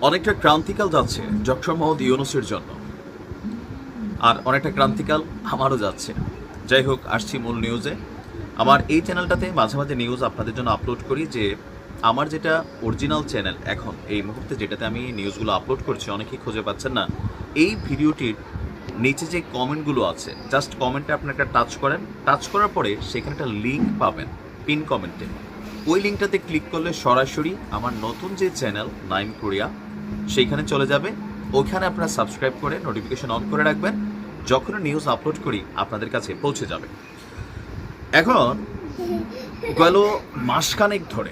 অনেকটা ক্রান্তিকাল যাচ্ছে ডক্টর মোহাম্মদ ইউনূসের জন্য, আর অনেকটা ক্রান্তিকাল আমারও যাচ্ছে। যাই হোক, আসছি মূল নিউজে। আমার এই চ্যানেলটাতে মাঝে মাঝে নিউজ আপনাদের জন্য আপলোড করি, যে আমার যেটা অরিজিনাল চ্যানেল এখন এই মুহূর্তে যেটাতে আমি নিউজগুলো আপলোড করছি, অনেকেই খুঁজে পাচ্ছেন না। এই ভিডিওটির নিচে যে কমেন্টগুলো আছে, জাস্ট কমেন্টে আপনি একটা টাচ করেন, টাচ করার পরে সেখানে একটা লিঙ্ক পাবেন পিন কমেন্টে। ওই লিঙ্কটাতে ক্লিক করলে সরাসরি আমার নতুন যে চ্যানেল নাইম কোরিয়া সেইখানে চলে যাবে। ওইখানে আপনারা সাবস্ক্রাইব করে নোটিফিকেশন অন করে রাখবেন, যখন নিউজ আপলোড করি আপনাদের কাছে পৌঁছে যাবে। এখন গেল মাসখানেক ধরে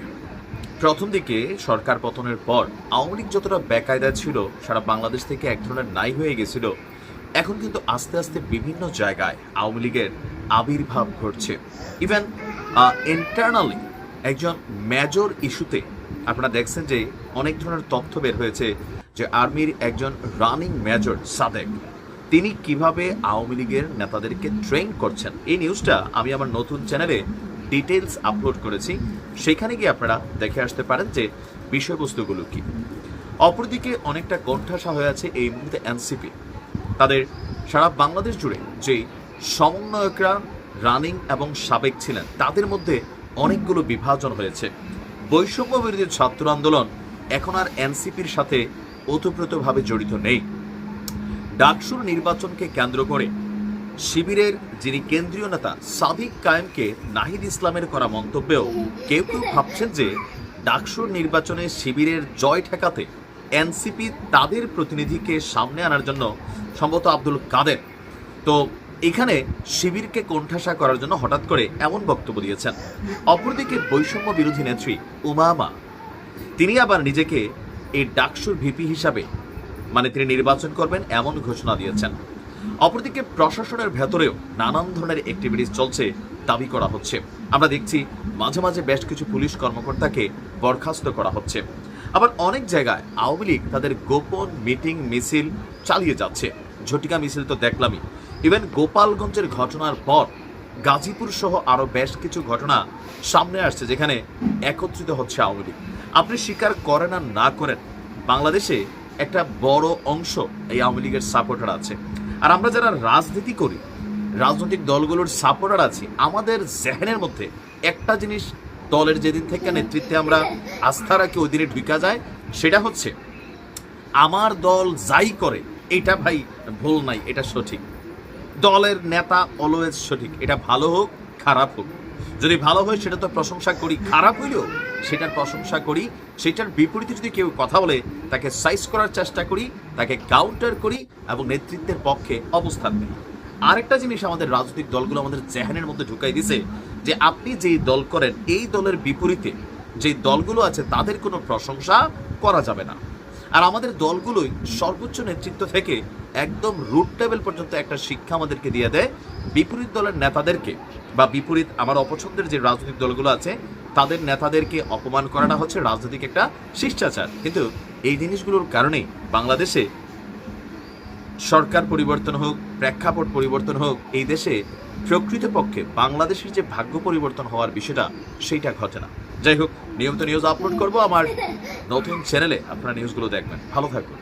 প্রথম দিকে সরকার পতনের পর আওয়ামী লীগ যতটা বেকায়দা ছিল, সারা বাংলাদেশ থেকে এক ধরনের নাই হয়ে গেছিল, এখন কিন্তু আস্তে আস্তে বিভিন্ন জায়গায় আওয়ামী লীগের আবির্ভাব ঘটছে। ইভেন ইন্টারনালি একজন মেজর ইস্যুতে আপনারা দেখছেন যে অনেক ধরনের তথ্য বের হয়েছে, যে আর্মির একজন রানিং মেজর সাদেক তিনি কিভাবে আওয়ামী লীগের নেতাদেরকে ট্রেন করছেন। এই নিউজটা আমি আমার নতুন চ্যানেলে ডিটেলস আপলোড করেছি, সেখানে গিয়ে আপনারা দেখে আসতে পারেন যে বিষয়বস্তুগুলো কি। অপরদিকে অনেকটা কোণঠাসা হয়ে আছে এই মুহূর্তে এনসিপি। তাদের সারা বাংলাদেশ জুড়ে যে সমন্বয়করা রানিং এবং সাবেক ছিলেন, তাদের মধ্যে অনেকগুলো বিভাজন হয়েছে। বৈষম্য বিরোধী ছাত্র আন্দোলন এখন আর এনসিপির সাথে ওতপ্রোতভাবে জড়িত নেই। ডাকসুর নির্বাচনকে কেন্দ্র করে শিবিরের যিনি কেন্দ্রীয় নেতা সাদিক কায়েমকে নাহিদ ইসলামের করা মন্তব্যেও কেউ কেউ ভাবছেন যে ডাকসুর নির্বাচনে শিবিরের জয় ঠেকাতে এনসিপি তাদের প্রতিনিধিকে সামনে আনার জন্য সম্ভবত আব্দুল কাদের তো এখানে শিবিরকে কোণঠাসা করার জন্য হঠাৎ করে এমন বক্তব্য দিয়েছেন। অপরদিকে বৈষম্য বিরোধী নেত্রী উমামা তিনি আবার নিজেকে এই ডাকসুর ভিপি হিসাবে তিনি নির্বাচন করবেন এমন ঘোষণা দিয়েছেন। অপরদিকে প্রশাসনের ভেতরেও নানান ধরনের অ্যাক্টিভিটিস চলছে, দাবি করা হচ্ছে। আমরা দেখছি মাঝে মাঝে বেশ কিছু পুলিশ কর্মকর্তাকে বরখাস্ত করা হচ্ছে। আবার অনেক জায়গায় আওয়ামী লীগ তাদের গোপন মিটিং মিছিল চালিয়ে যাচ্ছে। ঝটিকা মিছিল তো দেখলামই। ইভেন গোপালগঞ্জের ঘটনার পর গাজীপুর সহ আরো বেশ কিছু ঘটনা সামনে আসছে, যেখানে একত্রিত হচ্ছে আওয়ামী লীগ। আপনি স্বীকার করেন আর না করেন, বাংলাদেশে একটা বড় অংশ এই আওয়ামী লীগের সাপোর্টার আছে। আর আমরা যারা রাজনীতি করি, রাজনৈতিক দলগুলোর সাপোর্টার আছি, আমাদের জেহেনের মধ্যে একটা জিনিস দলের যেদিন থেকে নেতৃত্বে আমরা আস্থা রাখি ওই দিনে ঢুকা যায়, সেটা হচ্ছে আমার দল যাই করে এটা ভাই ভুল নাই, এটা সঠিক। দলের নেতা অলওয়েজ সঠিক, এটা ভালো হোক খারাপ হোক। যদি ভালো হয় সেটা তো প্রশংসা করি, খারাপ হইলেও সেটার প্রশংসা করি। সেটার বিপরীতে যদি কেউ কথা বলে তাকে সাইজ করার চেষ্টা করি, তাকে কাউন্টার করি এবং নেতৃত্বের পক্ষে অবস্থান নিই। আরেকটা জিনিস আমাদের রাজনৈতিক দলগুলো আমাদের জেহানের মধ্যে ঢুকাই দিছে, যে আপনি যেই দল করেন এই দলের বিপরীতে যে দলগুলো আছে তাদের কোনো প্রশংসা করা যাবে না। আর আমাদের দলগুলোই সর্বোচ্চ নেতৃত্ব থেকে একদম রুট লেভেল পর্যন্ত একটা শিক্ষা আমাদেরকে দিয়ে দেয়। বিপরীত দলের নেতাদেরকে বা বিপরীত আমার অপছন্দের যে রাজনৈতিক দলগুলো আছে তাদের নেতাদেরকে অপমান করাটা হচ্ছে রাজনৈতিক একটা শিষ্টাচার। কিন্তু এই জিনিসগুলোর কারণেই বাংলাদেশে সরকার পরিবর্তন হোক, প্রেক্ষাপট পরিবর্তন হোক, এই দেশে প্রকৃতপক্ষে বাংলাদেশের যে ভাগ্য পরিবর্তন হওয়ার বিষয়টা সেইটা ঘটে না। যাই হোক, নিয়মিত নিউজ আপলোড করব আমার নতুন চ্যানেলে, আপনারা নিউজগুলো দেখবেন। ভালো থাকবেন।